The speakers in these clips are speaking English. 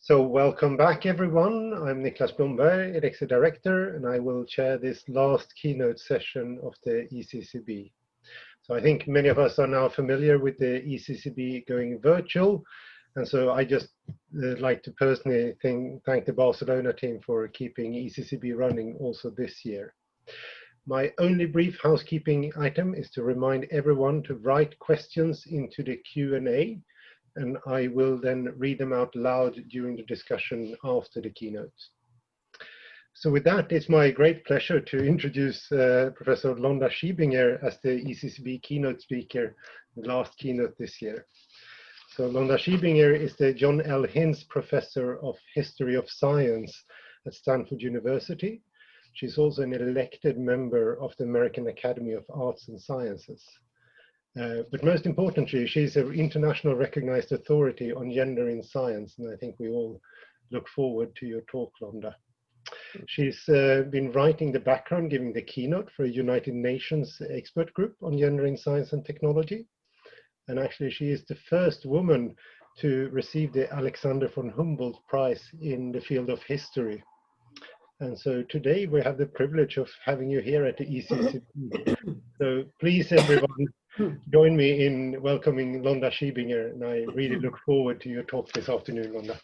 So welcome back, everyone. I'm Niklas Blomberg, Executive Director, and I will chair this last keynote session of the ECCB. So I think many of us are now familiar with the ECCB going virtual, and so I just like to personally thank the Barcelona team for keeping ECCB running also this year. My only brief housekeeping item is to remind everyone to write questions into the Q&A, and I will then read them out loud during the discussion after the keynote. So with that, it's my great pleasure to introduce Professor Londa Schiebinger as the ECCB keynote speaker, the last keynote this year. So Londa Schiebinger is the John L. Hinz Professor of History of Science at Stanford University. She's also an elected member of the American Academy of Arts and Sciences. But most importantly, she's an international recognized authority on gender in science, and I think we all look forward to your talk, Londa. She's been writing the background, giving the keynote for a United Nations expert group on gender in science and technology. And actually, she is the first woman to receive the Alexander von Humboldt Prize in the field of history. And so today we have the privilege of having you here at the ECCB. So please, everyone, join me in welcoming Londa Schiebinger, and I really look forward to your talk this afternoon, Londa.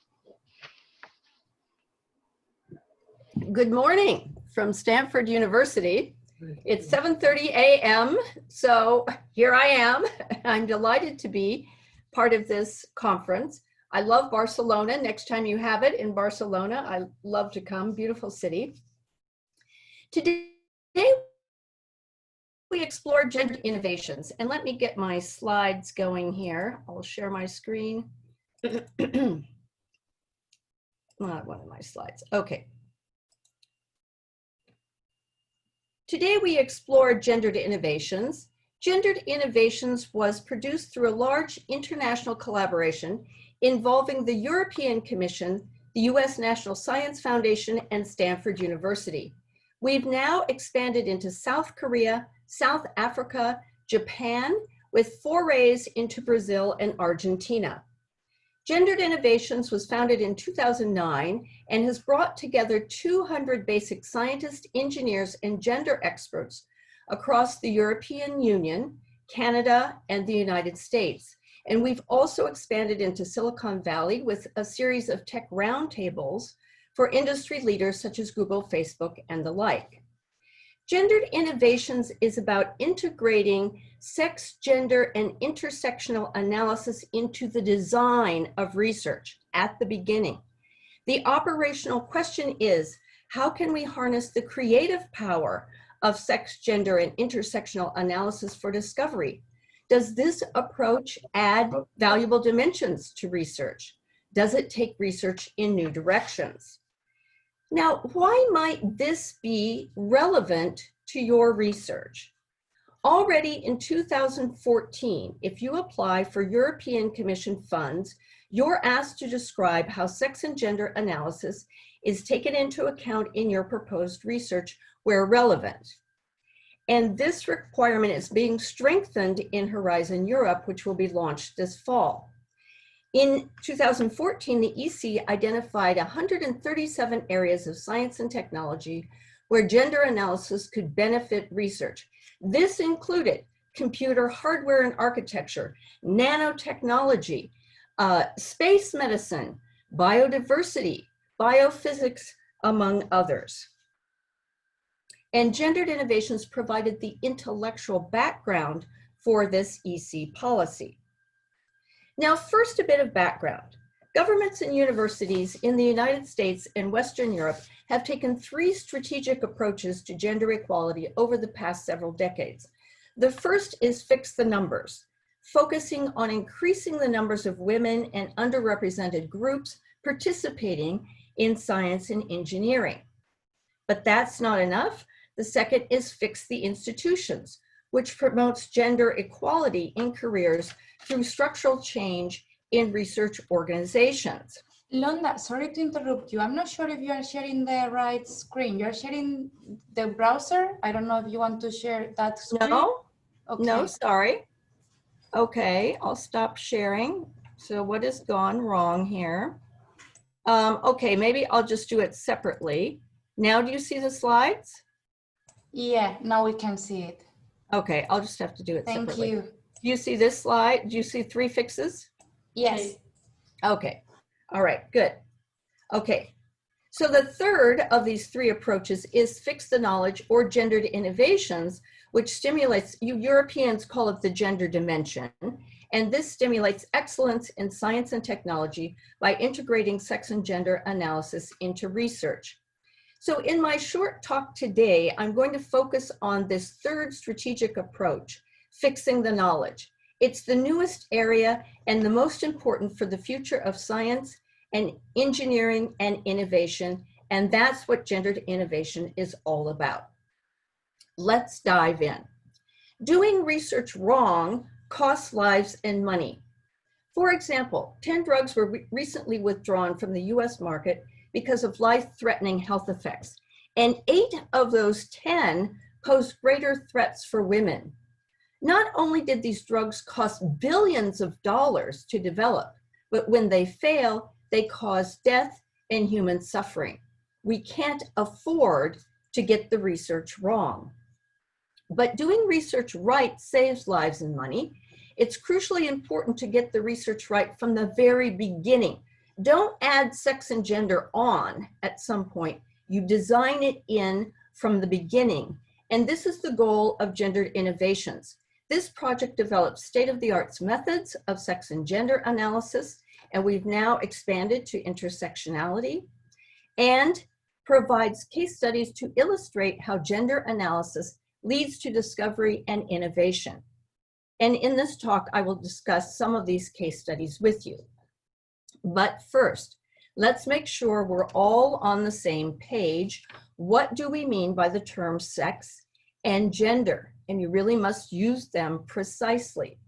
Good morning from Stanford University. It's 7:30 a.m., so here I am. I'm delighted to be part of this conference. I love Barcelona. Next time you have it in Barcelona, I love to come. Beautiful city. Today, we explore gender innovations. And let me get my slides going here. I'll share my screen. Not one of my slides. Okay. Today, we explore gendered innovations. Gendered Innovations was produced through a large international collaboration involving the European Commission, the US National Science Foundation, and Stanford University. We've now expanded into South Korea, South Africa, Japan, with forays into Brazil and Argentina. Gendered Innovations was founded in 2009 and has brought together 200 basic scientists, engineers, and gender experts across the European Union, Canada, and the United States. And we've also expanded into Silicon Valley with a series of tech roundtables for industry leaders such as Google, Facebook, and the like. Gendered Innovations is about integrating sex, gender, and intersectional analysis into the design of research at the beginning. The operational question is, how can we harness the creative power of sex, gender, and intersectional analysis for discovery? Does this approach add valuable dimensions to research? Does it take research in new directions? Now, why might this be relevant to your research? Already in 2014, if you apply for European Commission funds, you're asked to describe how sex and gender analysis is taken into account in your proposed research where relevant. And this requirement is being strengthened in Horizon Europe, which will be launched this fall. In 2014, the EC identified 137 areas of science and technology where gender analysis could benefit research. This included computer hardware and architecture, nanotechnology, space medicine, biodiversity, biophysics, among others. And Gendered Innovations provided the intellectual background for this EC policy. Now, first, a bit of background. Governments and universities in the United States and Western Europe have taken 3 strategic approaches to gender equality over the past several decades. The first is fix the numbers, focusing on increasing the numbers of women and underrepresented groups participating in science and engineering. But that's not enough. The second is fix the institutions, which promotes gender equality in careers through structural change in research organizations. Londa, sorry to interrupt you. I'm not sure if you are sharing the right screen. You're sharing the browser? I don't know if you want to share that screen. No, okay. No, sorry. Okay, I'll stop sharing. So what has gone wrong here? Okay, maybe I'll just do it separately. Now, do you see the slides? Yeah, now we can see it. Okay, I'll just have to do it Thank separately. you. Do you see this slide? Do you see 3 fixes? Yes. Okay, all right, good. Okay, so the third of these 3 approaches is fix the knowledge or gendered innovations, which stimulates, you Europeans call it the gender dimension, and this stimulates excellence in science and technology by integrating sex and gender analysis into research. So in my short talk today, I'm going to focus on this 3rd strategic approach, fixing the knowledge. It's the newest area and the most important for the future of science and engineering and innovation, and that's what gendered innovation is all about. Let's dive in. Doing research wrong costs lives and money. For example, 10 drugs were recently withdrawn from the US market because of life-threatening health effects, and 8 of those 10 posed greater threats for women. Not only did these drugs cost billions of dollars to develop, but when they fail, they cause death and human suffering. We can't afford to get the research wrong. But doing research right saves lives and money. It's crucially important to get the research right from the very beginning. Don't add sex and gender on at some point. You design it in from the beginning. And this is the goal of gendered innovations. This project develops state-of-the-art methods of sex and gender analysis, and we've now expanded to intersectionality, and provides case studies to illustrate how gender analysis leads to discovery and innovation. And in this talk, I will discuss some of these case studies with you. But first, let's make sure we're all on the same page. What do we mean by the term sex and gender? And you really must use them precisely.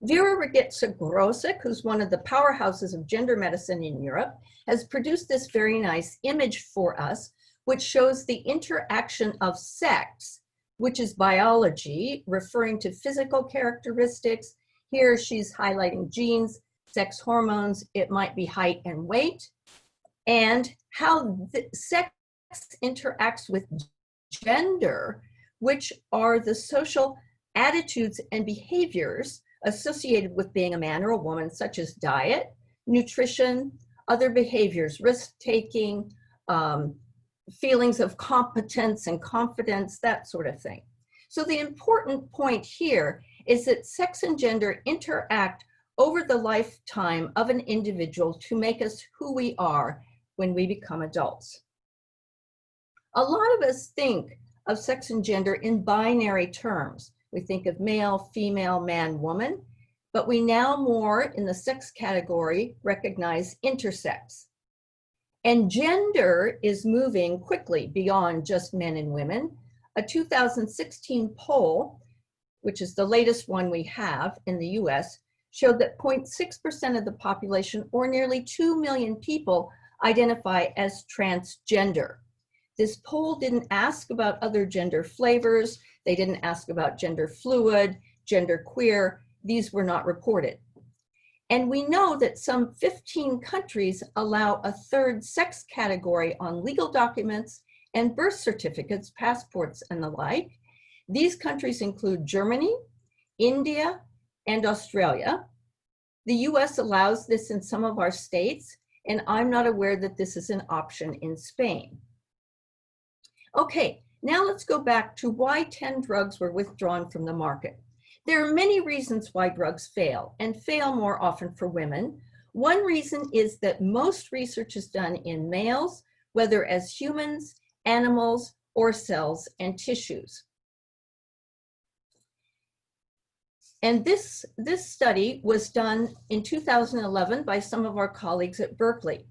Vera Ragitza-Grosek, who's one of the powerhouses of gender medicine in Europe, has produced this very nice image for us, which shows the interaction of sex, which is biology, referring to physical characteristics. Here she's highlighting genes, sex hormones, it might be height and weight, and how sex interacts with gender, which are the social attitudes and behaviors associated with being a man or a woman, such as diet, nutrition, other behaviors, risk-taking, feelings of competence and confidence, that sort of thing. So the important point here is that sex and gender interact over the lifetime of an individual to make us who we are when we become adults. A lot of us think of sex and gender in binary terms. We think of male, female, man, woman, but we now more in the sex category recognize intersex. And gender is moving quickly beyond just men and women. A 2016 poll, which is the latest one we have in the US, showed that 0.6% of the population, or nearly 2 million people, identify as transgender. This poll didn't ask about other gender flavors. They didn't ask about gender fluid, gender queer. These were not reported. And we know that some 15 countries allow a 3rd sex category on legal documents and birth certificates, passports, and the like. These countries include Germany, India, and Australia. The US allows this in some of our states, and I'm not aware that this is an option in Spain. Okay, now let's go back to why 10 drugs were withdrawn from the market. There are many reasons why drugs fail, and fail more often for women. One reason is that most research is done in males, whether as humans, animals, or cells and tissues. And this study was done in 2011 by some of our colleagues at Berkeley.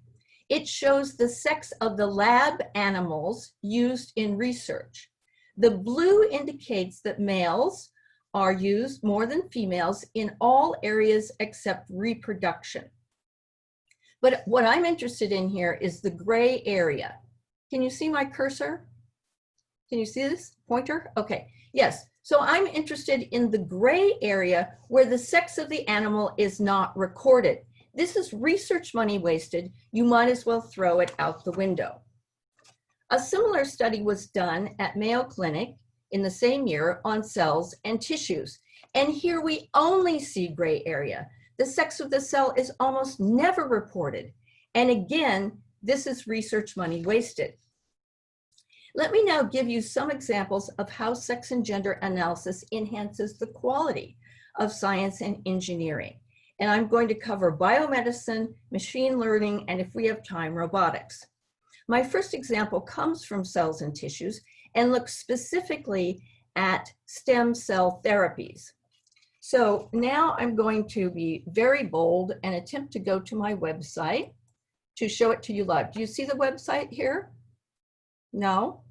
It shows the sex of the lab animals used in research. The blue indicates that males are used more than females in all areas except reproduction. But what I'm interested in here is the gray area. Can you see my cursor? Can you see this pointer? Okay, yes. So I'm interested in the gray area where the sex of the animal is not recorded. This is research money wasted. You might as well throw it out the window. A similar study was done at Mayo Clinic in the same year on cells and tissues. And here we only see gray area. The sex of the cell is almost never reported. And again, this is research money wasted. Let me now give you some examples of how sex and gender analysis enhances the quality of science and engineering. And I'm going to cover biomedicine, machine learning, and if we have time, robotics. My first example comes from cells and tissues and looks specifically at stem cell therapies. So now I'm going to be very bold and attempt to go to my website to show it to you live. Do you see the website here? No?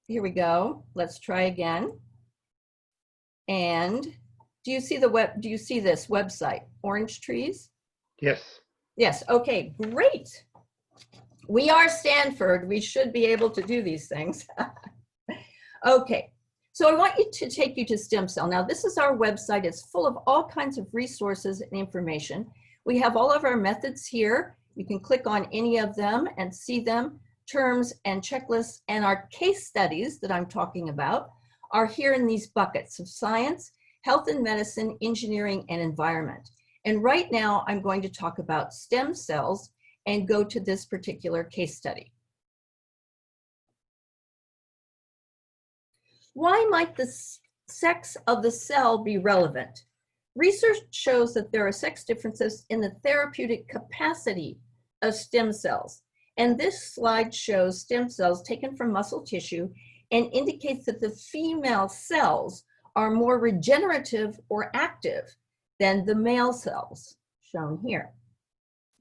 Here we go. Let's try again. And do you see this website, Orange Trees? Yes. Yes, okay, great. We are Stanford. We should be able to do these things. Okay, so I want to take you to stem cell. Now, this is our website. It's full of all kinds of resources and information. We have all of our methods here. You can click on any of them and see them. Terms and checklists and our case studies that I'm talking about are here in these buckets of science, health and medicine, engineering, and environment. And right now, I'm going to talk about stem cells and go to this particular case study. Why might the sex of the cell be relevant? Research shows that there are sex differences in the therapeutic capacity of stem cells. And this slide shows stem cells taken from muscle tissue and indicates that the female cells are more regenerative or active than the male cells, shown here.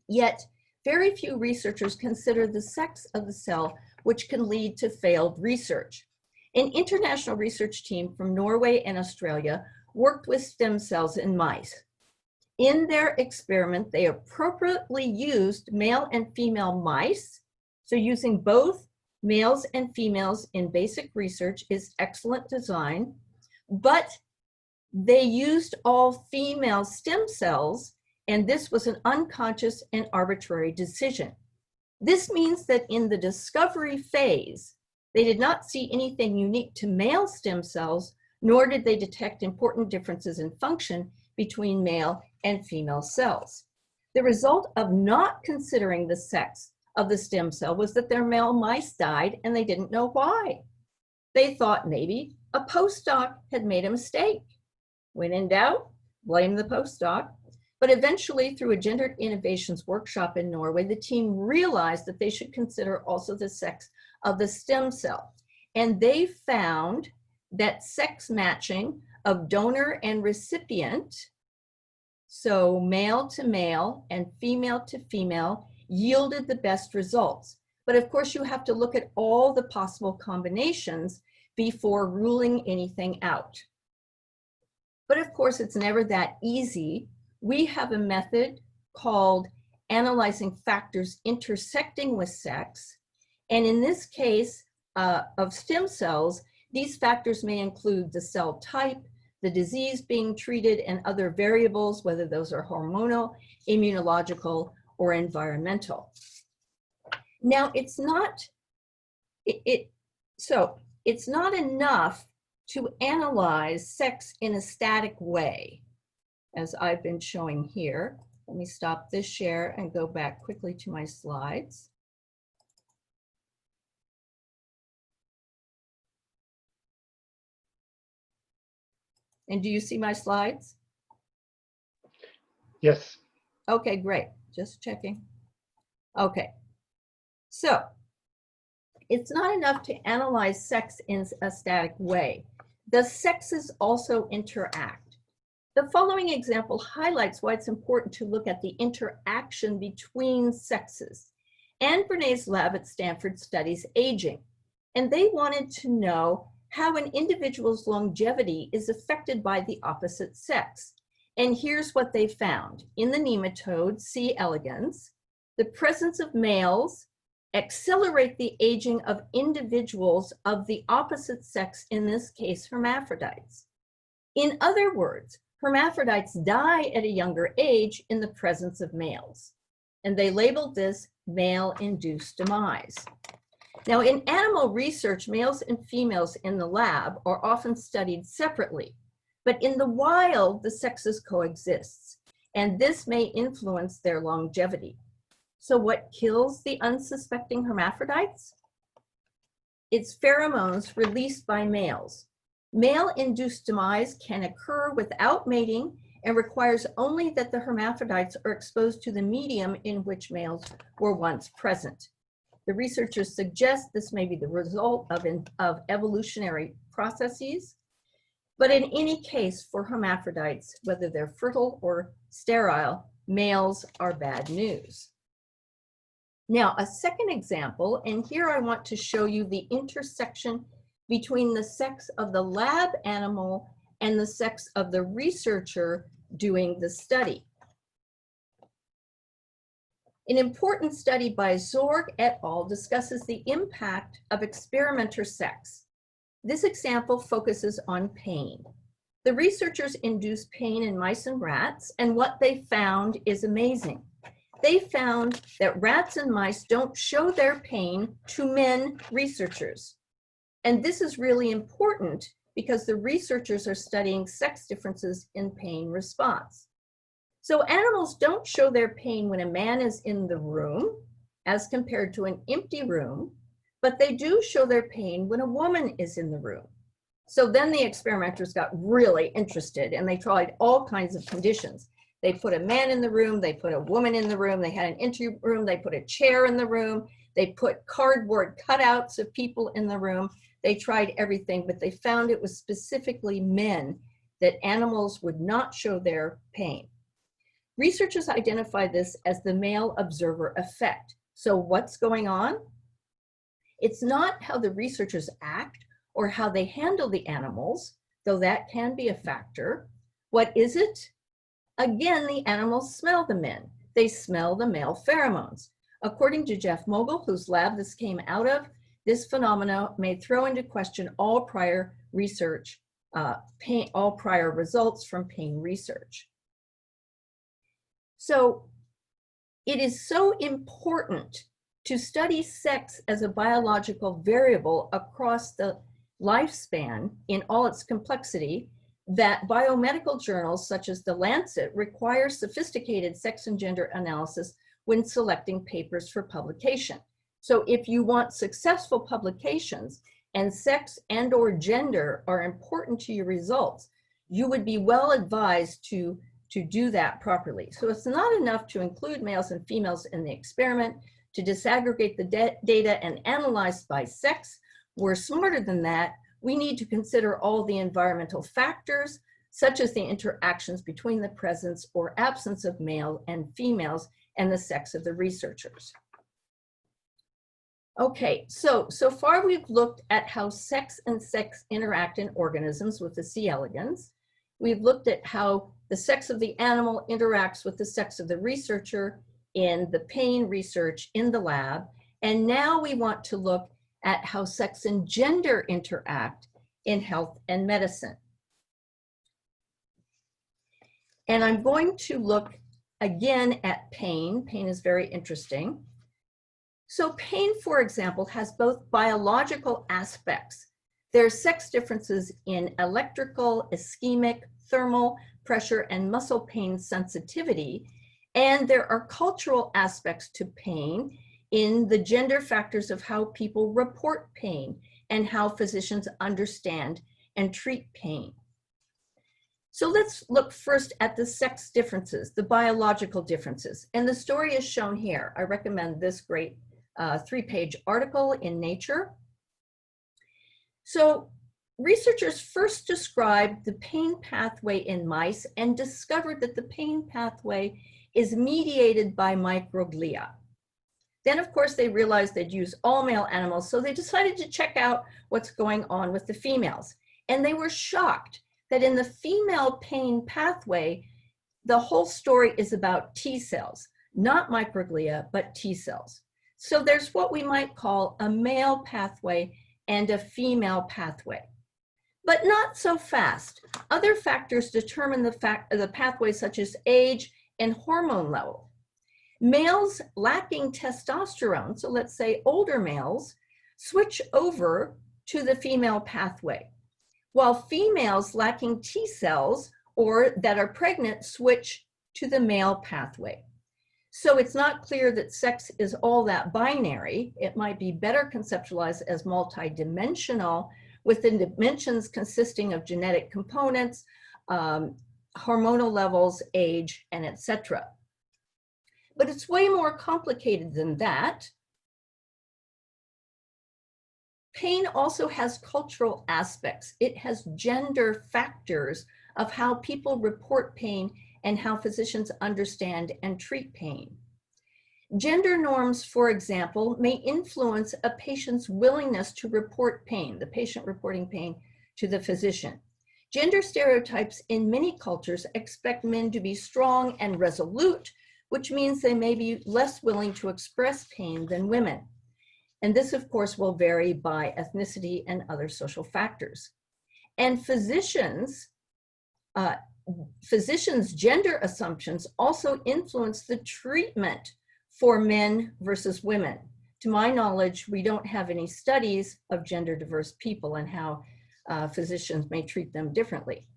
Yet, very few researchers consider the sex of the cell, which can lead to failed research. An international research team from Norway and Australia worked with stem cells in mice. In their experiment, they appropriately used male and female mice. So using both males and females in basic research is excellent design, but they used all female stem cells, and this was an unconscious and arbitrary decision. This means that in the discovery phase, they did not see anything unique to male stem cells, nor did they detect important differences in function between male and female cells. The result of not considering the sex of the stem cell was that their male mice died and they didn't know why. They thought maybe a postdoc had made a mistake. When in doubt, blame the postdoc. But eventually, through a gendered innovations workshop in Norway, the team realized that they should consider also the sex of the stem cell. And they found that sex matching of donor and recipient, so male to male and female to female, yielded the best results. But of course, you have to look at all the possible combinations before ruling anything out. But of course, it's never that easy. We have a method called analyzing factors intersecting with sex. And in this case of stem cells, these factors may include the cell type, the disease being treated, and other variables, whether those are hormonal, immunological, or environmental. Now, it's not enough to analyze sex in a static way, as I've been showing here. Let me stop this share and go back quickly to my slides. And do you see my slides? Yes. Okay, great. Just checking. Okay. So it's not enough to analyze sex in a static way. The sexes also interact. The following example highlights why it's important to look at the interaction between sexes. Anne Bernay's lab at Stanford studies aging, and they wanted to know how an individual's longevity is affected by the opposite sex. And here's what they found. In the nematode C. elegans, the presence of males accelerate the aging of individuals of the opposite sex, in this case, hermaphrodites. In other words, hermaphrodites die at a younger age in the presence of males. And they labeled this male-induced demise. Now, in animal research, males and females in the lab are often studied separately, but in the wild, the sexes coexist, and this may influence their longevity. So what kills the unsuspecting hermaphrodites? It's pheromones released by males. Male-induced demise can occur without mating and requires only that the hermaphrodites are exposed to the medium in which males were once present. The researchers suggest this may be the result of evolutionary processes, but in any case for hermaphrodites, whether they're fertile or sterile, males are bad news. Now, a second example, and here I want to show you the intersection between the sex of the lab animal and the sex of the researcher doing the study. An important study by Zorg et al. Discusses the impact of experimenter sex. This example focuses on pain. The researchers induced pain in mice and rats, and what they found is amazing. They found that rats and mice don't show their pain to men researchers. And this is really important because the researchers are studying sex differences in pain response. So animals don't show their pain when a man is in the room as compared to an empty room, but they do show their pain when a woman is in the room. So then the experimenters got really interested and they tried all kinds of conditions. They put a man in the room, they put a woman in the room, they had an empty room, they put a chair in the room, they put cardboard cutouts of people in the room. They tried everything, but they found it was specifically men that animals would not show their pain. Researchers identify this as the male observer effect. So what's going on? It's not how the researchers act or how they handle the animals, though that can be a factor. What is it? Again, the animals smell the men. They smell the male pheromones. According to Jeff Mogul, whose lab this came out of, this phenomena may throw into question all prior research, all prior results from pain research. So it is so important to study sex as a biological variable across the lifespan in all its complexity that biomedical journals such as The Lancet require sophisticated sex and gender analysis when selecting papers for publication. So if you want successful publications and sex and or gender are important to your results, you would be well advised to do that properly. So it's not enough to include males and females in the experiment, to disaggregate the data and analyze by sex. We're smarter than that. We need to consider all the environmental factors, such as the interactions between the presence or absence of male and females and the sex of the researchers. Okay, so far we've looked at how sex and sex interact in organisms with the C. elegans. We've looked at how the sex of the animal interacts with the sex of the researcher in the pain research in the lab. And now we want to look at how sex and gender interact in health and medicine. And I'm going to look again at pain. Pain is very interesting. So pain, for example, has both biological aspects. There are sex differences in electrical, ischemic, thermal, pressure, and muscle pain sensitivity. And there are cultural aspects to pain in the gender factors of how people report pain and how physicians understand and treat pain. So let's look first at the sex differences, the biological differences. And the story is shown here. I recommend this great 3-page article in Nature. So researchers first described the pain pathway in mice and discovered that the pain pathway is mediated by microglia. Then, of course, they realized they'd use all male animals, so they decided to check out what's going on with the females. And they were shocked that in the female pain pathway, the whole story is about T cells, not microglia, but T cells. So there's what we might call a male pathway and a female pathway. but not so fast. Other factors determine the pathway, such as age and hormone level. Males lacking testosterone, so let's say older males, switch over to the female pathway, while females lacking T cells or that are pregnant switch to the male pathway. So it's not clear that sex is all that binary. It might be better conceptualized as multidimensional, with the dimensions consisting of genetic components, hormonal levels, age, and etc. But it's way more complicated than that. Pain also has cultural aspects. It has gender factors of how people report pain and how physicians understand and treat pain. Gender norms, for example, may influence a patient's willingness to report pain, the patient reporting pain to the physician. Gender stereotypes in many cultures expect men to be strong and resolute, which means they may be less willing to express pain than women. And this, of course, will vary by ethnicity and other social factors. And physicians' gender assumptions also influence the treatment for men versus women. To my knowledge, we don't have any studies of gender diverse people and how physicians may treat them differently.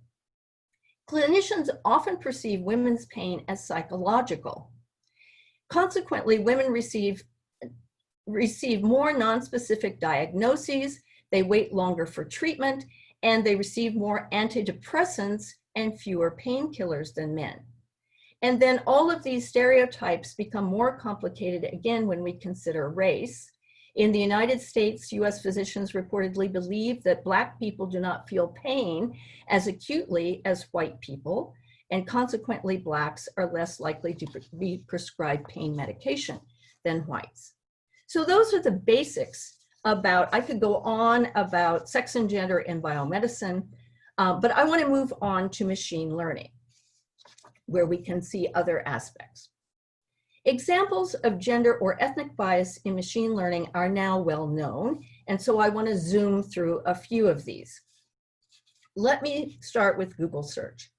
Clinicians often perceive women's pain as psychological. Consequently, women receive more nonspecific diagnoses, they wait longer for treatment, and they receive more antidepressants and fewer painkillers than men. And then all of these stereotypes become more complicated again when we consider race. In the United States, US physicians reportedly believe that Black people do not feel pain as acutely as white people, and consequently Blacks are less likely to be prescribed pain medication than whites. So those are the basics about, I could go on about sex and gender in biomedicine, but I want to move on to machine learning, where we can see other aspects. Examples of gender or ethnic bias in machine learning are now well known, and so I want to zoom through a few of these. Let me start with Google search.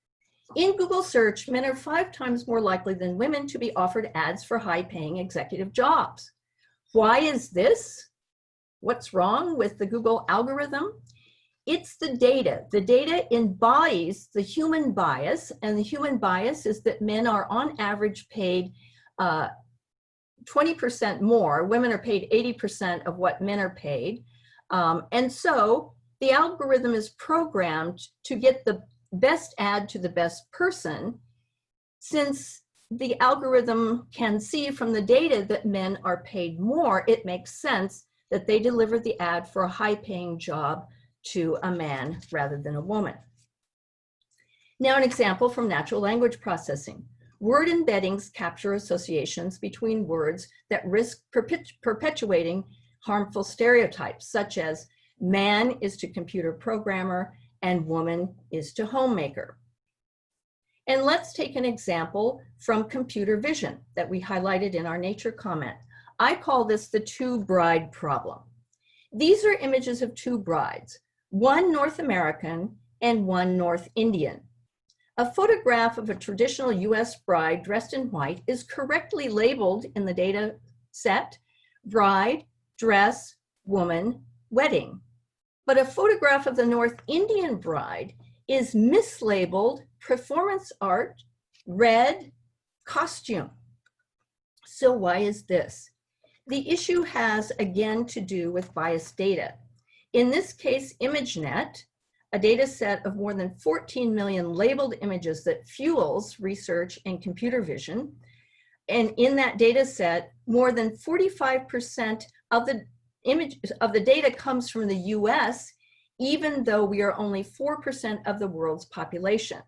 In Google search, men are 5 times more likely than women to be offered ads for high-paying executive jobs. Why is this? What's wrong with the Google algorithm? It's the data. The data embodies the human bias, and the human bias is that men are on average paid 20% more. Women are paid 80% of what men are paid. And so the algorithm is programmed to get the best ad to the best person. Since the algorithm can see from the data that men are paid more, it makes sense that they deliver the ad for a high-paying job to a man rather than a woman. Now, an example from natural language processing. Word embeddings capture associations between words that risk perpetuating harmful stereotypes, such as man is to computer programmer and woman is to homemaker. And let's take an example from computer vision that we highlighted in our nature comment. I call this the 2-bride problem. These are images of 2 brides, one North American and one North Indian. A photograph of a traditional US bride dressed in white is correctly labeled in the data set, bride, dress, woman, wedding. But a photograph of the North Indian bride is mislabeled performance art, red, costume. So why is this? The issue has again to do with biased data. In this case, ImageNet, a data set of more than 14 million labeled images that fuels research in computer vision. And in that data set, more than 45% of the data comes from the US, even though we are only 4% of the world's population.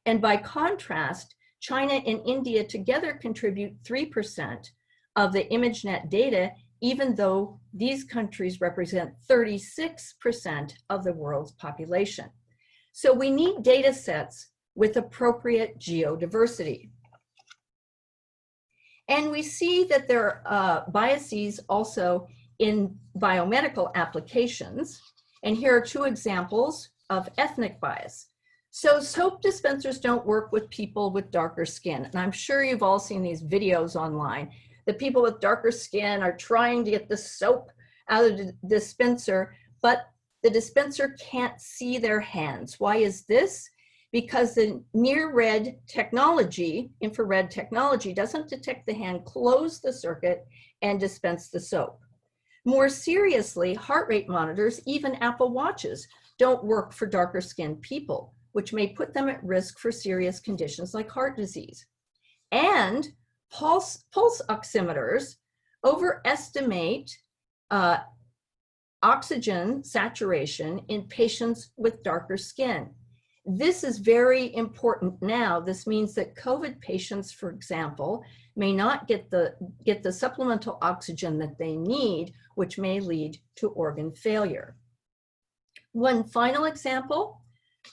And by contrast, China and India together contribute 3% of the ImageNet data, even though these countries represent 36% of the world's population. So we need data sets with appropriate geodiversity. And we see that there are biases also in biomedical applications. And here are 2 examples of ethnic bias. So soap dispensers don't work with people with darker skin. And I'm sure you've all seen these videos online. The people with darker skin are trying to get the soap out of the dispenser, but the dispenser can't see their hands. Why is this? Because the infrared technology doesn't detect the hand, close the circuit, and dispense the soap. More seriously, heart rate monitors, even Apple Watches, don't work for darker skinned people, which may put them at risk for serious conditions like heart disease. And pulse oximeters overestimate oxygen saturation in patients with darker skin. This is very important now. This means that COVID patients, for example, may not get the supplemental oxygen that they need, which may lead to organ failure. One final example,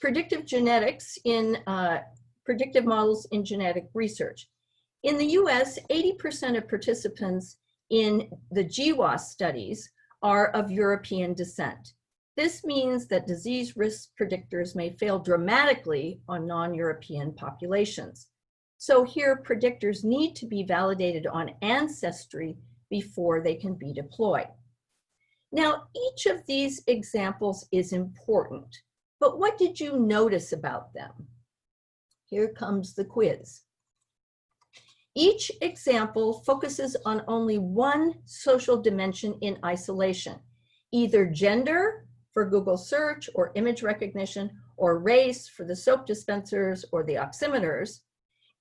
predictive genetics in predictive models in genetic research. In the US, 80% of participants in the GWAS studies are of European descent. This means that disease risk predictors may fail dramatically on non-European populations. So here, predictors need to be validated on ancestry before they can be deployed. Now, each of these examples is important, but what did you notice about them? Here comes the quiz. Each example focuses on only one social dimension in isolation, either gender for Google search or image recognition, or race for the soap dispensers or the oximeters.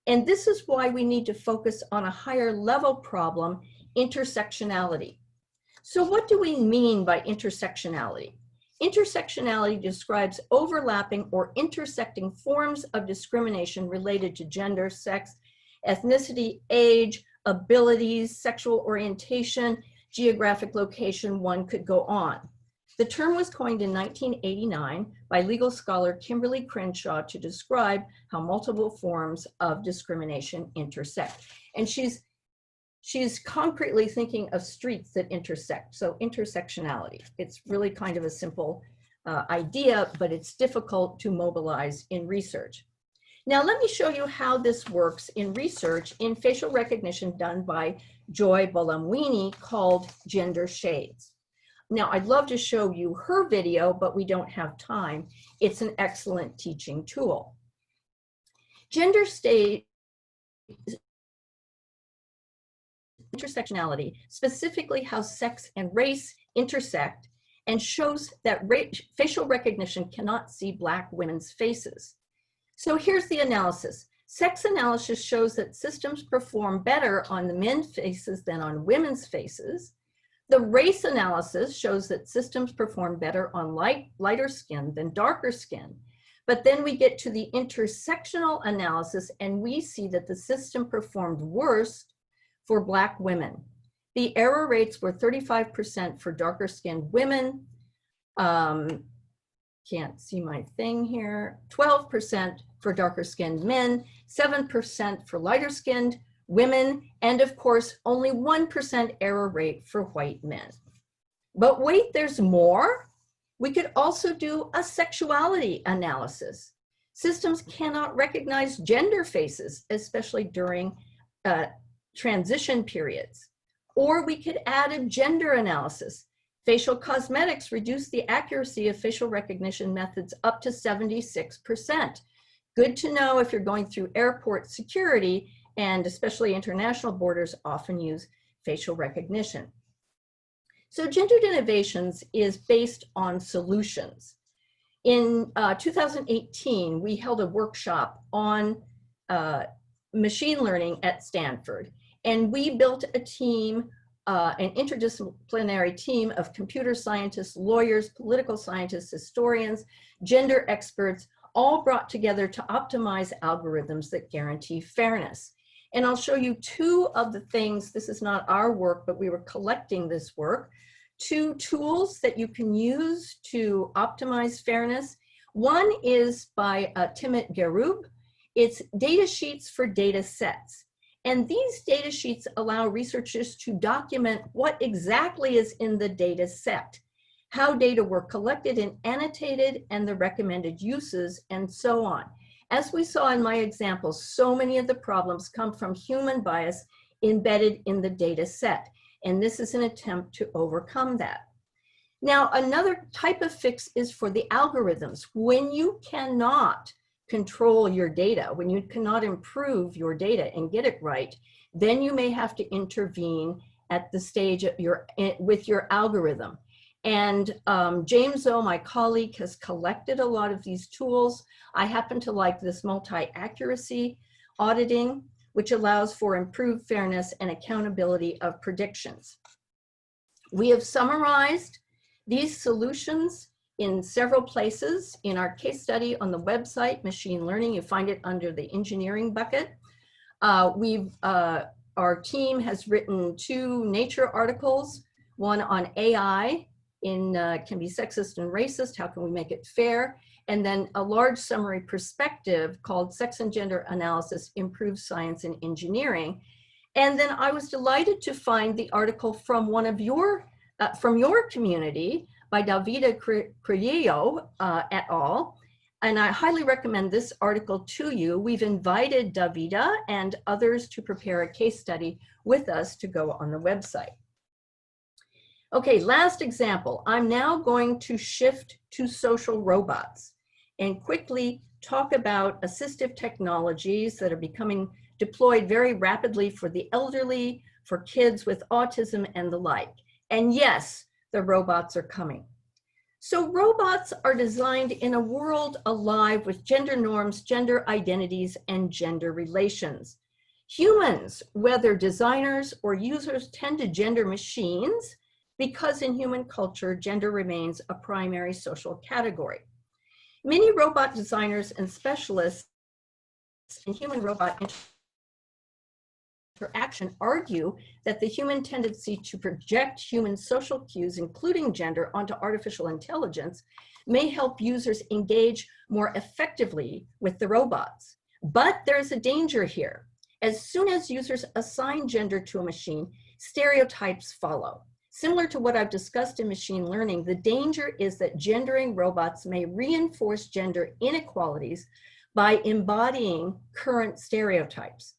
And this is why we need to focus on a higher level problem, intersectionality. So what do we mean by intersectionality? Intersectionality describes overlapping or intersecting forms of discrimination related to gender, sex, ethnicity, age, abilities, sexual orientation, geographic location, one could go on. The term was coined in 1989 by legal scholar Kimberly Crenshaw to describe how multiple forms of discrimination intersect. And she's concretely thinking of streets that intersect, so intersectionality. It's really kind of a simple idea, but it's difficult to mobilize in research. Now, let me show you how this works in research in facial recognition done by Joy Bolamwini called Gender Shades. Now, I'd love to show you her video, but we don't have time. It's an excellent teaching tool. Gender state intersectionality, specifically how sex and race intersect, and shows that facial recognition cannot see Black women's faces. So here's the analysis. Sex analysis shows that systems perform better on the men's faces than on women's faces. The race analysis shows that systems perform better on lighter skin than darker skin. But then we get to the intersectional analysis and we see that the system performed worse for Black women. The error rates were 35% for darker skinned women. Can't see my thing here. 12% for darker skinned men, 7% for lighter skinned women, and of course, only 1% error rate for white men. But wait, there's more. We could also do a sexuality analysis. Systems cannot recognize gender faces, especially during transition periods. Or we could add a gender analysis. Facial cosmetics reduce the accuracy of facial recognition methods up to 76%. Good to know if you're going through airport security, and especially international borders often use facial recognition. So gendered innovations is based on solutions. In 2018, we held a workshop on machine learning at Stanford, and we built a team, an interdisciplinary team of computer scientists, lawyers, political scientists, historians, gender experts, all brought together to optimize algorithms that guarantee fairness. And I'll show you two of the things. This is not our work, but we were collecting this work. Two tools that you can use to optimize fairness. One is by Timit Garub. It's data sheets for data sets. And these data sheets allow researchers to document what exactly is in the data set. how data were collected and annotated, and the recommended uses, and so on. As we saw in my examples, so many of the problems come from human bias embedded in the data set, and this is an attempt to overcome that. Now, another type of fix is for the algorithms. When you cannot control your data, when you cannot improve your data and get it right, then you may have to intervene at the stage of with your algorithm. And James O, my colleague, has collected a lot of these tools. I happen to like this multi-accuracy auditing, which allows for improved fairness and accountability of predictions. We have summarized these solutions in several places in our case study on the website, Machine Learning. You find it under the engineering bucket. Our team has written 2 Nature articles, one on AI can be sexist and racist, how can we make it fair? And then a large summary perspective called Sex and Gender Analysis Improves Science and Engineering. And then I was delighted to find the article from one of your, from your community by Davida Criello et al. And I highly recommend this article to you. We've invited Davida and others to prepare a case study with us to go on the website. Okay, last example. I'm now going to shift to social robots and quickly talk about assistive technologies that are becoming deployed very rapidly for the elderly, for kids with autism and the like. And yes, the robots are coming. So robots are designed in a world alive with gender norms, gender identities, and gender relations. Humans, whether designers or users, tend to gender machines because in human culture, gender remains a primary social category. Many robot designers and specialists in human-robot interaction argue that the human tendency to project human social cues, including gender, onto artificial intelligence may help users engage more effectively with the robots. But there's a danger here. As soon as users assign gender to a machine, stereotypes follow. Similar to what I've discussed in machine learning, the danger is that gendering robots may reinforce gender inequalities by embodying current stereotypes.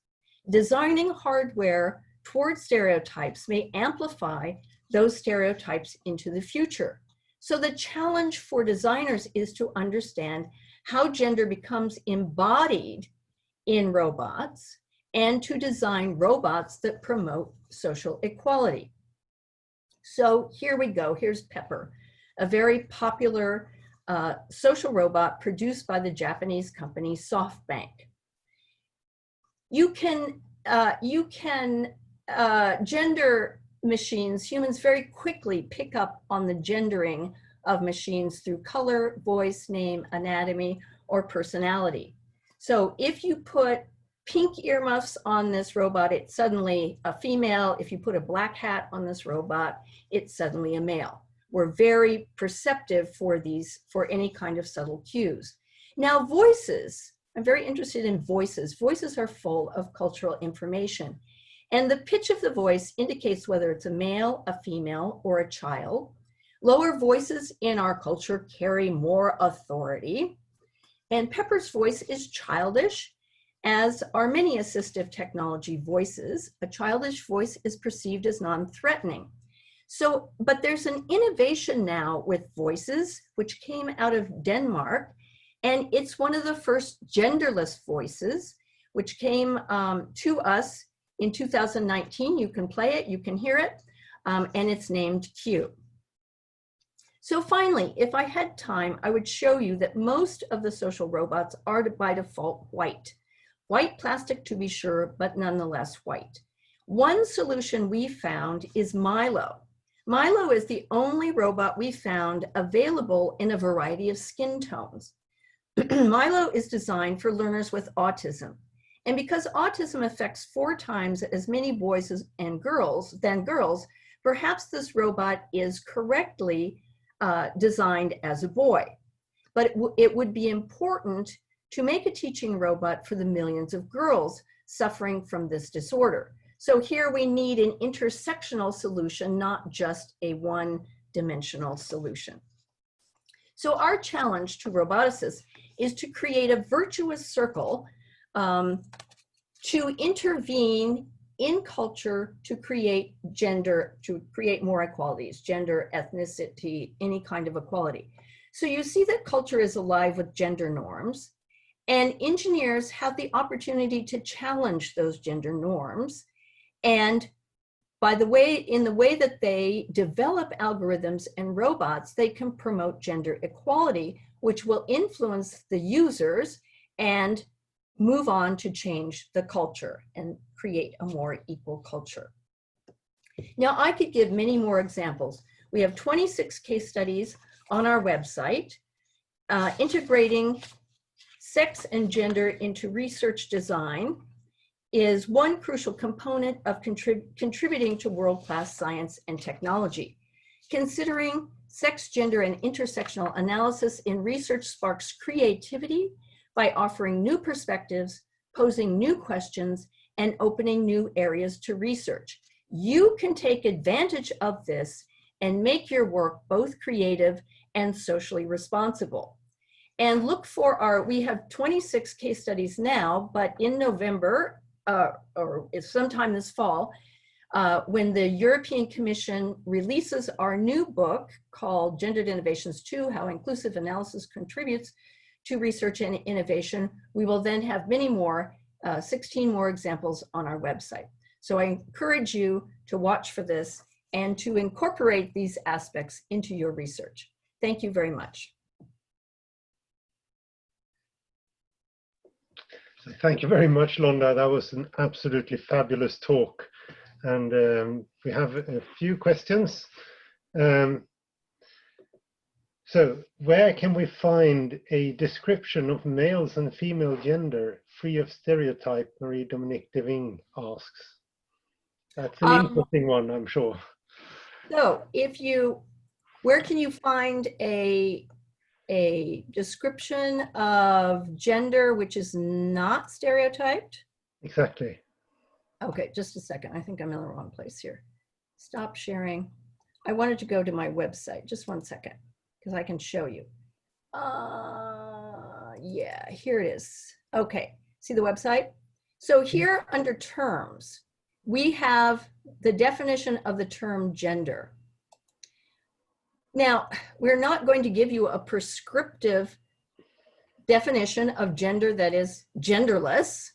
Designing hardware toward stereotypes may amplify those stereotypes into the future. So the challenge for designers is to understand how gender becomes embodied in robots and to design robots that promote social equality. So here we go. Here's Pepper, a very popular social robot produced by the Japanese company SoftBank. You can gender machines. Humans very quickly pick up on the gendering of machines through color, voice, name, anatomy, or personality. So if you put pink earmuffs on this robot, it's suddenly a female. If you put a black hat on this robot, it's suddenly a male. We're very perceptive for any kind of subtle cues. Now voices, I'm very interested in voices. Voices are full of cultural information. And the pitch of the voice indicates whether it's a male, a female, or a child. Lower voices in our culture carry more authority. And Pepper's voice is childish, as are many assistive technology voices. A childish voice is perceived as non-threatening. So, but there's an innovation now with voices, which came out of Denmark, and it's one of the first genderless voices, which came to us in 2019. You can play it, you can hear it, and it's named Q. So finally, if I had time, I would show you that most of the social robots are by default white. White plastic to be sure, but nonetheless white. One solution we found is Milo. Milo is the only robot we found available in a variety of skin tones. Milo is designed for learners with autism. And because autism affects 4 times as many boys and girls than girls, perhaps this robot is correctly designed as a boy. But it would be important to make a teaching robot for the millions of girls suffering from this disorder. So here we need an intersectional solution, not just a one dimensional solution. So our challenge to roboticists is to create a virtuous circle to intervene in culture to create gender, to create more equalities, gender, ethnicity, any kind of equality. So you see that culture is alive with gender norms, and engineers have the opportunity to challenge those gender norms. And in the way that they develop algorithms and robots, they can promote gender equality, which will influence the users and move on to change the culture and create a more equal culture. Now, I could give many more examples. We have 26 case studies on our website, integrating sex and gender into research design is one crucial component of contributing to world-class science and technology. Considering sex, gender, and intersectional analysis in research sparks creativity by offering new perspectives, posing new questions, and opening new areas to research. You can take advantage of this and make your work both creative and socially responsible. And look for we have 26 case studies now, but in November, or sometime this fall, when the European Commission releases our new book called Gendered Innovations 2, How Inclusive Analysis Contributes to Research and Innovation, we will then have many more, 16 more examples on our website. So I encourage you to watch for this and to incorporate these aspects into your research. Thank you very much. Thank you very much, Londa. That was an absolutely fabulous talk. And we have a few questions. So where can we find a description of males and female gender free of stereotype? Marie-Dominique Deving asks. That's an interesting one, I'm sure. So where can you find a description of gender which is not stereotyped? Exactly. Okay, just a second. I think I'm in the wrong place here. Stop sharing. I wanted to go to my website. Just one second, because I can show you. Yeah, here it is. Okay, see the website? So here under terms, we have the definition of the term gender. Now, we're not going to give you a prescriptive definition of gender that is genderless.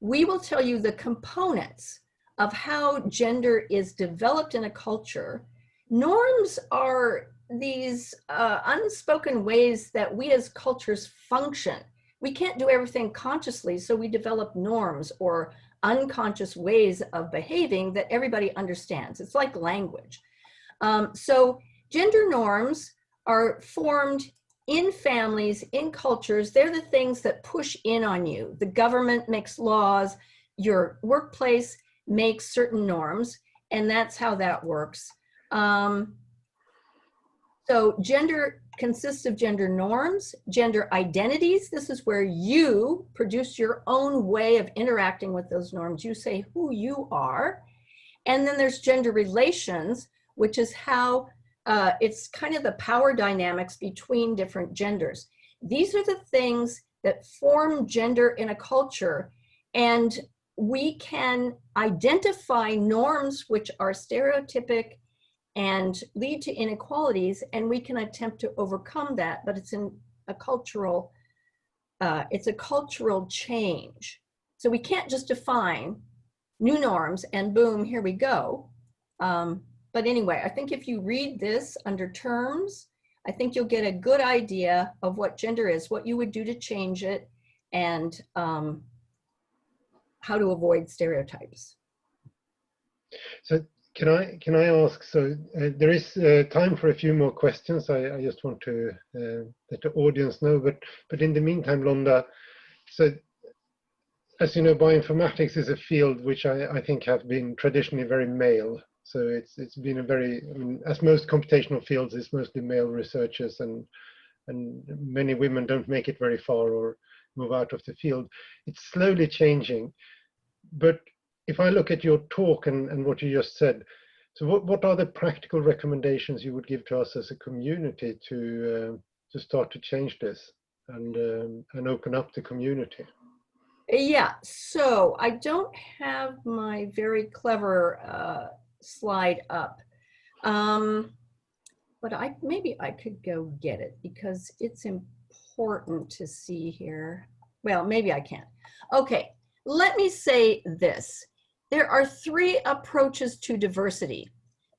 We will tell you the components of how gender is developed in a culture. Norms are these unspoken ways that we as cultures function. We can't do everything consciously, so we develop norms or unconscious ways of behaving that everybody understands. It's like language. So gender norms are formed in families, in cultures. They're the things that push in on you. The government makes laws, your workplace makes certain norms, and that's how that works. So gender consists of gender norms, gender identities. This is where you produce your own way of interacting with those norms. You say who you are. And then there's gender relations, which is how it's kind of the power dynamics between different genders. These are the things that form gender in a culture, and we can identify norms which are stereotypic and lead to inequalities, and we can attempt to overcome that, but it's in a cultural, it's a cultural change. So we can't just define new norms and boom, here we go. But anyway, I think if you read this under terms, I think you'll get a good idea of what gender is, what you would do to change it, and how to avoid stereotypes. So can I ask, so there is time for a few more questions. I just want to let the audience know, but in the meantime, Londa, so as you know, bioinformatics is a field which I think have been traditionally very male. So it's been a very, I mean, as most computational fields, it's mostly male researchers, and many women don't make it very far or move out of the field. It's slowly changing. But if I look at your talk and what you just said, So what are the practical recommendations you would give to us as a community to start to change this and open up the community? Yeah, so I don't have my very clever slide up, but maybe I could go get it because it's important to see here. Well, maybe I can't. Okay, let me say this. There are 3 approaches to diversity.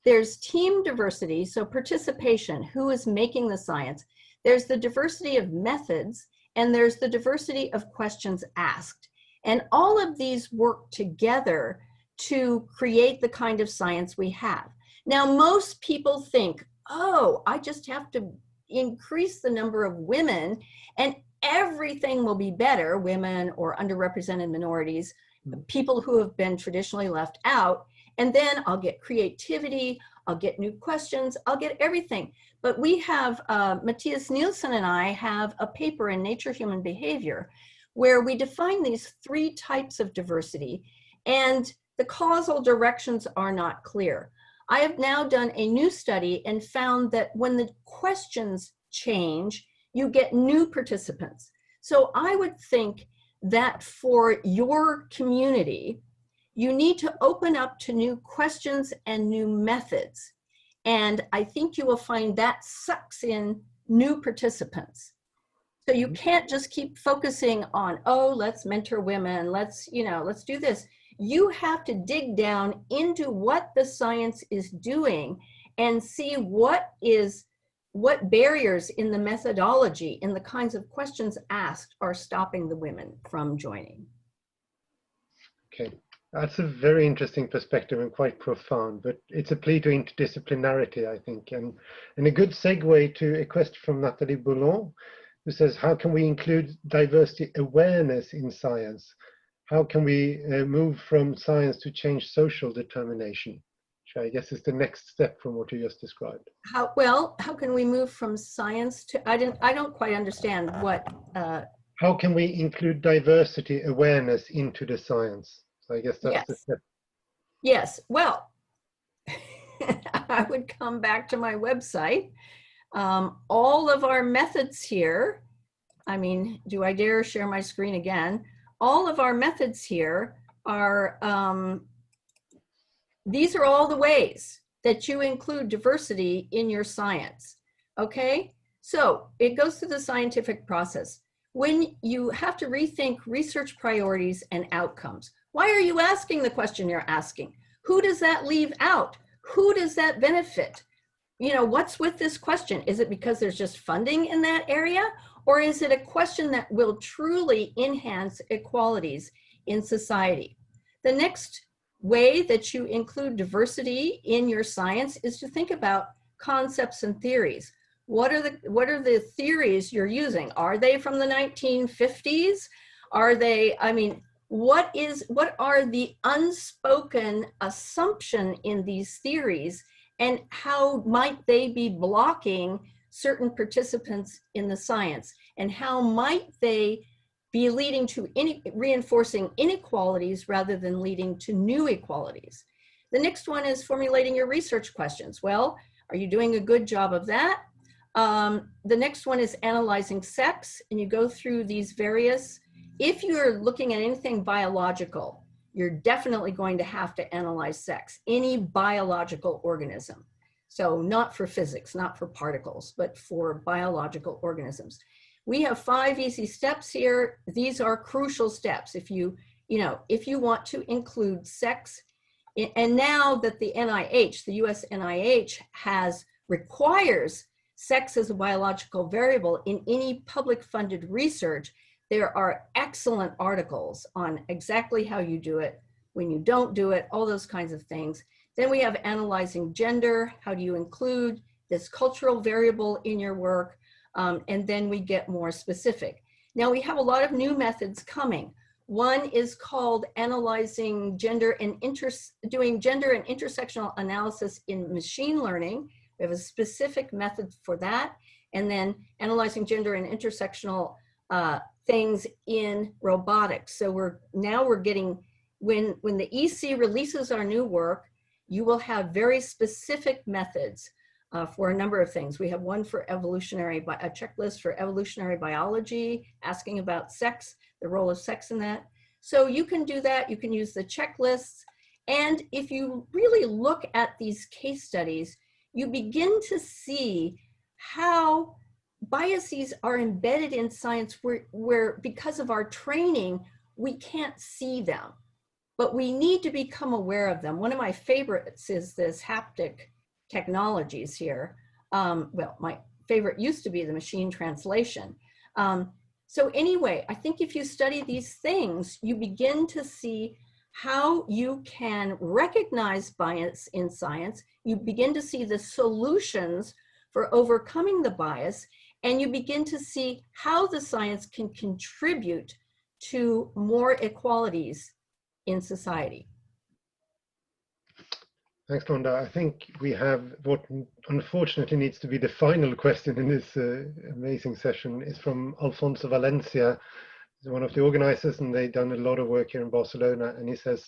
There's team diversity, so participation, who is making the science. There's the diversity of methods, and there's the diversity of questions asked. And all of these work together to create the kind of science we have. Now, most people think, oh, I just have to increase the number of women and everything will be better, women or underrepresented minorities, people who have been traditionally left out, and then I'll get creativity, I'll get new questions, I'll get everything. But we have, Matthias Nielsen and I have a paper in Nature Human Behavior where we define these 3 types of diversity, and the causal directions are not clear. I have now done a new study and found that when the questions change, you get new participants. So I would think that for your community, you need to open up to new questions and new methods. And I think you will find that sucks in new participants. So you can't just keep focusing on, oh, let's mentor women, let's do this. You have to dig down into what the science is doing and see what barriers in the methodology, in the kinds of questions asked, are stopping the women from joining. Okay, that's a very interesting perspective and quite profound, but it's a plea to interdisciplinarity, I think, and a good segue to a question from Nathalie Boulon, who says, how can we include diversity awareness in science? How can we move from science to change social determination? Which I guess is the next step from what you just described. How can we move from science to, I don't quite understand what. How can we include diversity awareness into the science? So I guess that's the step. Yes, well, I would come back to my website. All of our methods here, I mean, do I dare share my screen again? All of our methods here are, these are all the ways that you include diversity in your science, okay? So it goes through the scientific process. When you have to rethink research priorities and outcomes, why are you asking the question you're asking? Who does that leave out? Who does that benefit? You know, what's with this question? Is it because there's just funding in that area? Or is it a question that will truly enhance equalities in society? The next way that you include diversity in your science is to think about concepts and theories. What are the theories you're using? Are they from the 1950s? Are they, I mean, what are the unspoken assumption in these theories, and how might they be blocking certain participants in the science, and how might they be leading to reinforcing inequalities rather than leading to new equalities? The next one is formulating your research questions. Well, are you doing a good job of that? The next one is analyzing sex, and you go through these various, if you're looking at anything biological, you're definitely going to have to analyze sex, any biological organism. So not for physics, not for particles, but for biological organisms. We have 5 easy steps here. These are crucial steps if you want to include sex. And now that the NIH, the US NIH requires sex as a biological variable in any public funded research, there are excellent articles on exactly how you do it, when you don't do it, all those kinds of things. Then we have analyzing gender. How do you include this cultural variable in your work? And then we get more specific. Now we have a lot of new methods coming. One is called analyzing gender and doing gender and intersectional analysis in machine learning. We have a specific method for that. And then analyzing gender and intersectional things in robotics. So we're getting, when the EC releases our new work, you will have very specific methods for a number of things. We have one for a checklist for evolutionary biology, asking about sex, the role of sex in that. So you can do that, you can use the checklists. And if you really look at these case studies, you begin to see how biases are embedded in science where because of our training, we can't see them, but we need to become aware of them. One of my favorites is this haptic technologies here. Well, my favorite used to be the machine translation. So anyway, I think if you study these things, you begin to see how you can recognize bias in science. You begin to see the solutions for overcoming the bias, and you begin to see how the science can contribute to more equalities in society. Thanks, Londa. I think we have what unfortunately needs to be the final question in this amazing session is from Alfonso Valencia. He's one of the organizers, and they've done a lot of work here in Barcelona. And he says,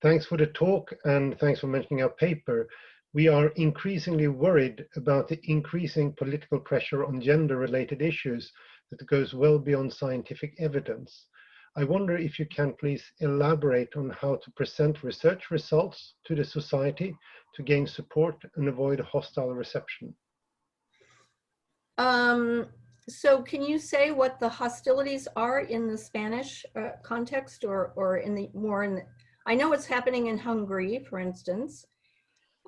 thanks for the talk and thanks for mentioning our paper. We are increasingly worried about the increasing political pressure on gender-related issues that goes well beyond scientific evidence. I wonder if you can please elaborate on how to present research results to the society to gain support and avoid hostile reception. So can you say what the hostilities are in the Spanish context or in the more in the, I know it's happening in Hungary, for instance.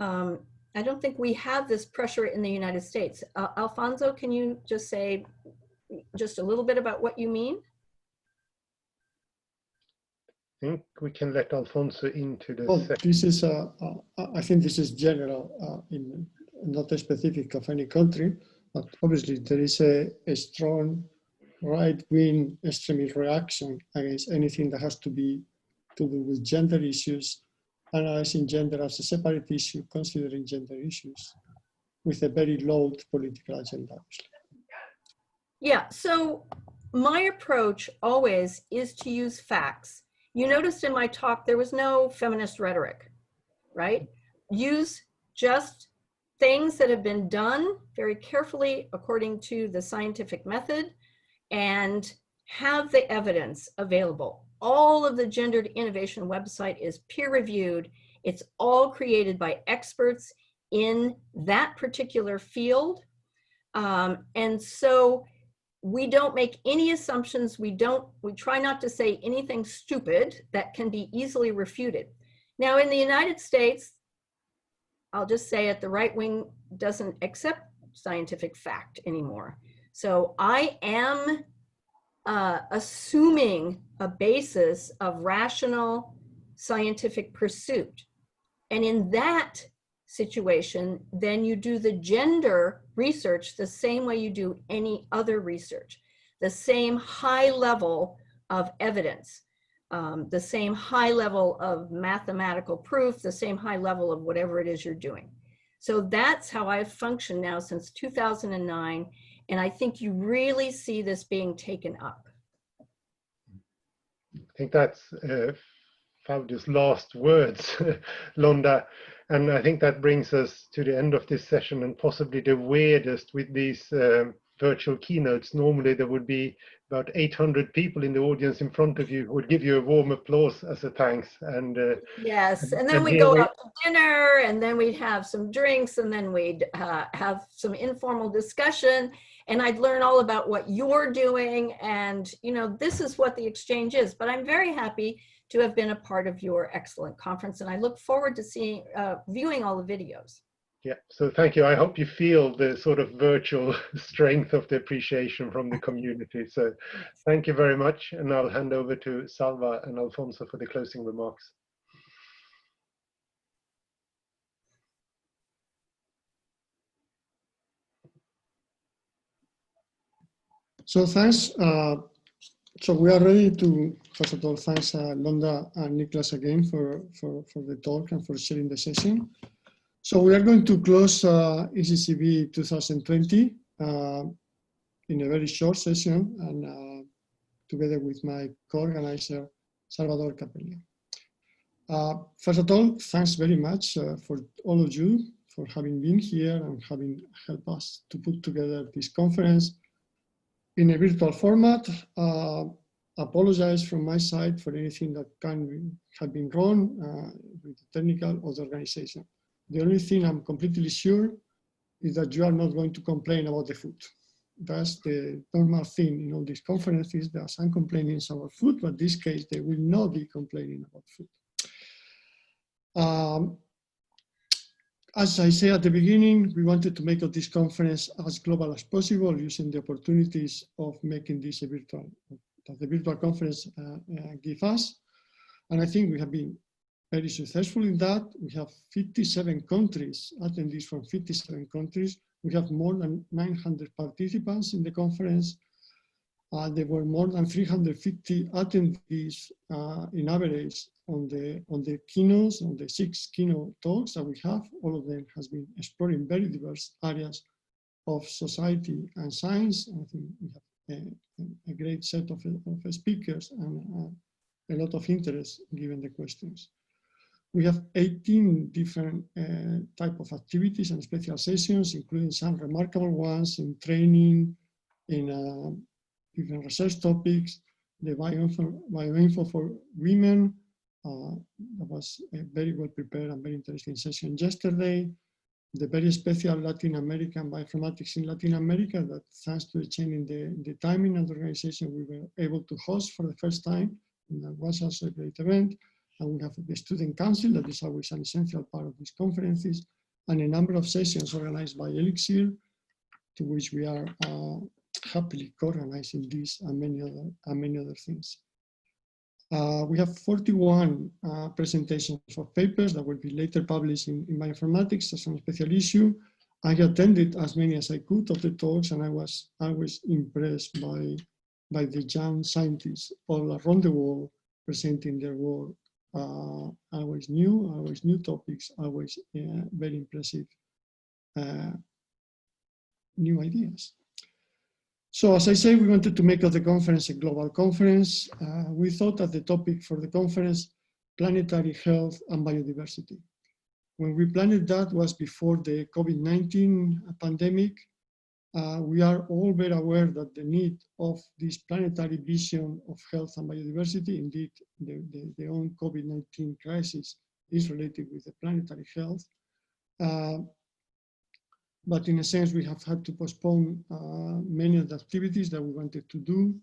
I don't think we have this pressure in the United States. Alfonso, can you just say just a little bit about what you mean? I think we can let Alfonso into the session. This is, I think this is general, not specific of any country, but obviously there is a strong right-wing extremist reaction against anything that has to do with gender issues, analyzing gender as a separate issue, considering gender issues, with a very low political agenda, obviously. Yeah, so my approach always is to use facts. You noticed in my talk, there was no feminist rhetoric, right? Use just things that have been done very carefully according to the scientific method and have the evidence available. All of the Gendered Innovation website is peer-reviewed. It's all created by experts in that particular field. And so we don't make any assumptions. We try not to say anything stupid that can be easily refuted. Now in the United States, I'll just say it, the right wing doesn't accept scientific fact anymore. So I am assuming a basis of rational scientific pursuit. And in that situation, then you do the gender research the same way you do any other research, the same high level of evidence, the same high level of mathematical proof, the same high level of whatever it is you're doing. So that's how I've functioned now since 2009. And I think you really see this being taken up. I think that's Faudi's last words, Londa. And I think that brings us to the end of this session, and possibly the weirdest with these virtual keynotes. Normally there would be about 800 people in the audience in front of you who would give you a warm applause as a thanks. And yes, and then we'd go out to dinner, and then we'd have some drinks, and then we'd have some informal discussion, and I'd learn all about what you're doing. And you know, this is what the exchange is. But I'm very happy to have been a part of your excellent conference, and I look forward to seeing, viewing all the videos. Yeah, so thank you. I hope you feel the sort of virtual strength of the appreciation from the community. So thank you very much, and I'll hand over to Salva and Alfonso for the closing remarks. So thanks. So we are ready to, first of all, thanks Londa and Niklas again for the talk and for sharing the session. So we are going to close ECCB 2020 in a very short session, and together with my co-organizer, Salvador Capella. First of all, thanks very much for all of you for having been here and having helped us to put together this conference in a virtual format. Apologize from my side for anything that can have been wrong with the technical or the organization. The only thing I'm completely sure is that you are not going to complain about the food. That's the normal thing in all these conferences. There are some complainings about food, but in this case, they will not be complaining about food. As I said at the beginning, we wanted to make this conference as global as possible, using the opportunities of making this a virtual, that the virtual conference give us. And I think we have been very successful in that. We have 57 countries, attendees from 57 countries. We have more than 900 participants in the conference. There were more than 350 attendees in average on the keynotes, on the 6 keynote talks that we have. All of them has been exploring very diverse areas of society and science. I think we have a great set of speakers and a lot of interest given the questions. We have 18 different type of activities and special sessions, including some remarkable ones in training, in different research topics, the bioinfo for women. That was a very well prepared and very interesting session yesterday. The very special Latin American bioinformatics in Latin America that, thanks to the change in the timing and the organization, we were able to host for the first time. And that was also a great event. And we have the Student Council, that is always an essential part of these conferences, and a number of sessions organized by Elixir, to which we are happily co-organizing this and many other things. We have 41 presentations of papers that will be later published in bioinformatics as a special issue. I attended as many as I could of the talks, and I was impressed by the young scientists all around the world presenting their work. Always new topics, always very impressive new ideas. So as I say, we wanted to make of the conference a global conference. We thought that the topic for the conference, planetary health and biodiversity. When we planned that was before the COVID-19 pandemic. We are all very aware that the need of this planetary vision of health and biodiversity, indeed the own COVID-19 crisis is related with the planetary health. But in a sense, we have had to postpone many of the activities that we wanted to do.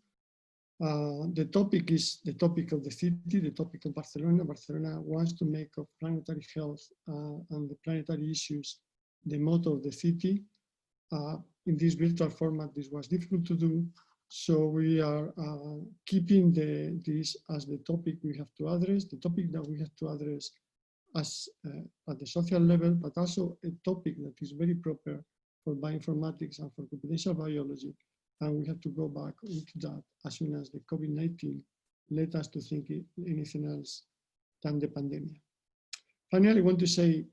The topic is the topic of the city, the topic of Barcelona. Barcelona wants to make of planetary health and the planetary issues the motto of the city. In this virtual format, this was difficult to do. So we are keeping this as the topic we have to address, the topic that we have to address as at the social level, but also a topic that is very proper for bioinformatics and for computational biology. And we have to go back into that as soon as the COVID-19 led us to think anything else than the pandemic. Finally, I want to say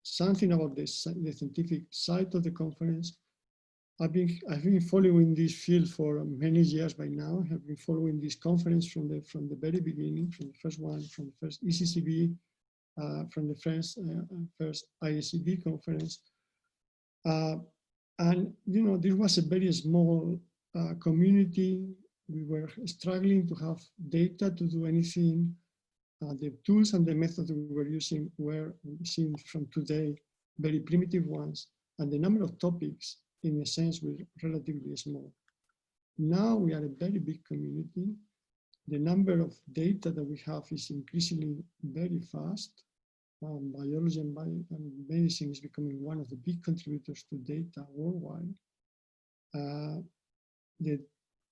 something about the scientific side of the conference. I've been following this field for many years by now. I have been following this conference from the very beginning, from the first one, from the first ECCB, from the first ISCB conference. And you know, this was a very small community. We were struggling to have data to do anything. The tools and the methods we were using were seen from today very primitive ones, and the number of topics in a sense were relatively small. Now we are a very big community. The number of data that we have is increasingly very fast. Biology and medicine is becoming one of the big contributors to data worldwide. The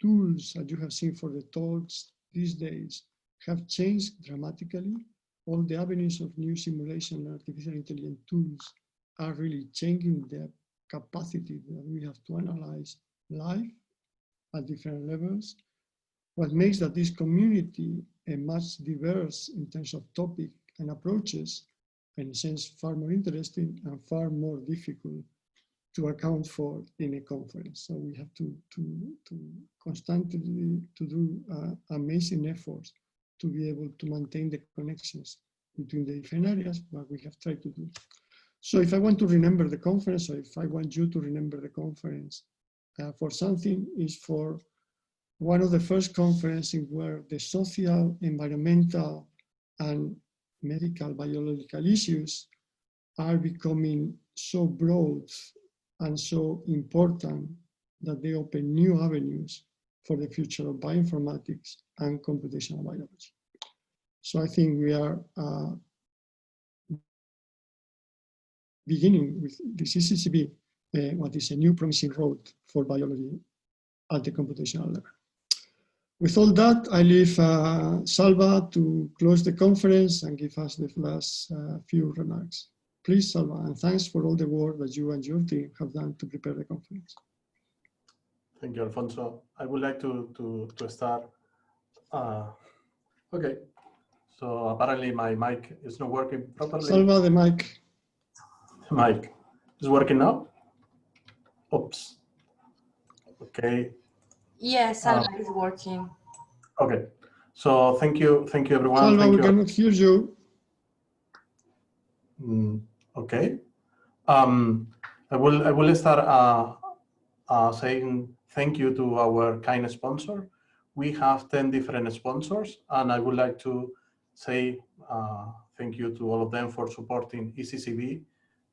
tools that you have seen for the talks these days have changed dramatically. All the avenues of new simulation and artificial intelligence tools are really changing the capacity that we have to analyze life at different levels. What makes that this community a much diverse in terms of topic and approaches, in a sense far more interesting and far more difficult to account for in a conference. So we have to constantly do amazing efforts to be able to maintain the connections between the different areas, what we have tried to do. So if I want to remember the conference, or if I want you to remember the conference for something, is for one of the first conferences where the social, environmental, and medical biological issues are becoming so broad and so important that they open new avenues for the future of bioinformatics and computational biology. So I think we are beginning with this ECCB, what is a new promising road for biology at the computational level. With all that, I leave Salva to close the conference and give us the last few remarks. Please, Salva, and thanks for all the work that you and your team have done to prepare the conference. Thank you, Alfonso. I would like to start. Okay, so apparently my mic is not working properly. Salva, the mic. The mic is working now? Oops. Okay. Yes, Salva is working. Okay, so thank you everyone. Salva, thank we you. cannot hear you. Okay. I will start saying thank you to our kind sponsor. We have 10 different sponsors, and I would like to say thank you to all of them for supporting ECCB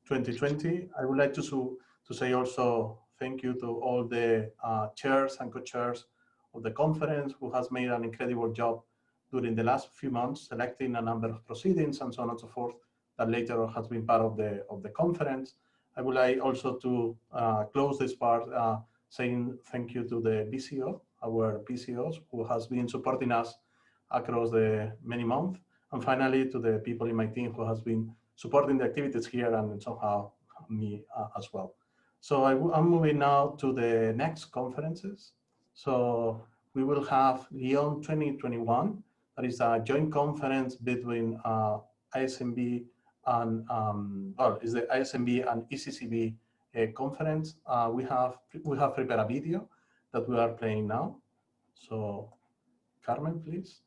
2020. I would like to say also thank you to all the chairs and co-chairs of the conference who has made an incredible job during the last few months, selecting a number of proceedings and so on and so forth that later has been part of the conference. I would like also to close this part saying thank you to the BCO, our PCOs, who has been supporting us across the many months. And finally, to the people in my team who has been supporting the activities here and somehow me as well. So I'm moving now to the next conferences. So we will have Lyon 2021. That is a joint conference between ISCB and well, is the ISCB and ECCB conference. We have prepared a video that we are playing now. So Carmen, please.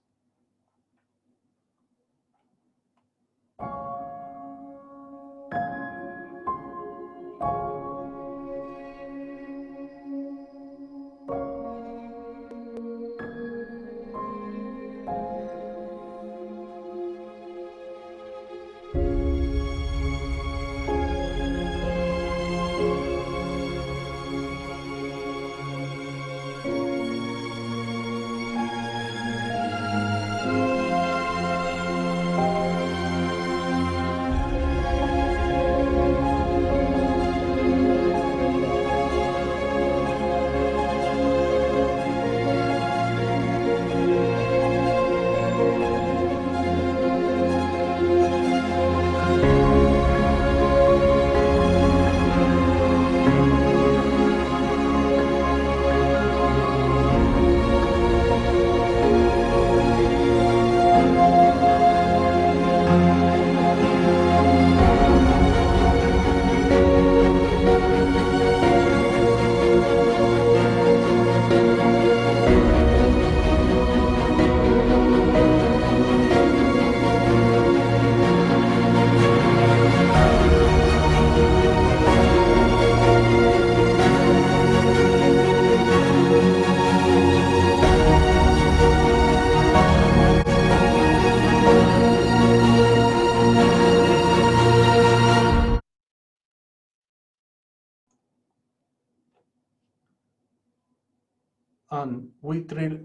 And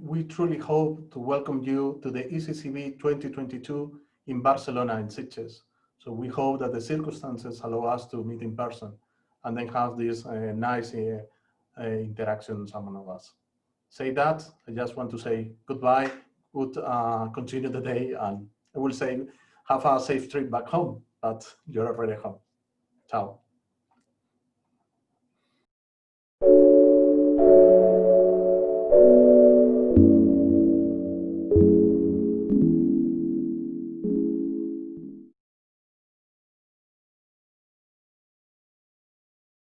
we truly hope to welcome you to the ECCB 2022 in Barcelona in Sitges. So we hope that the circumstances allow us to meet in person and then have this nice interactions among us. Say that, I just want to say goodbye, good continue the day, and I will say have a safe trip back home, but you're already home. Ciao.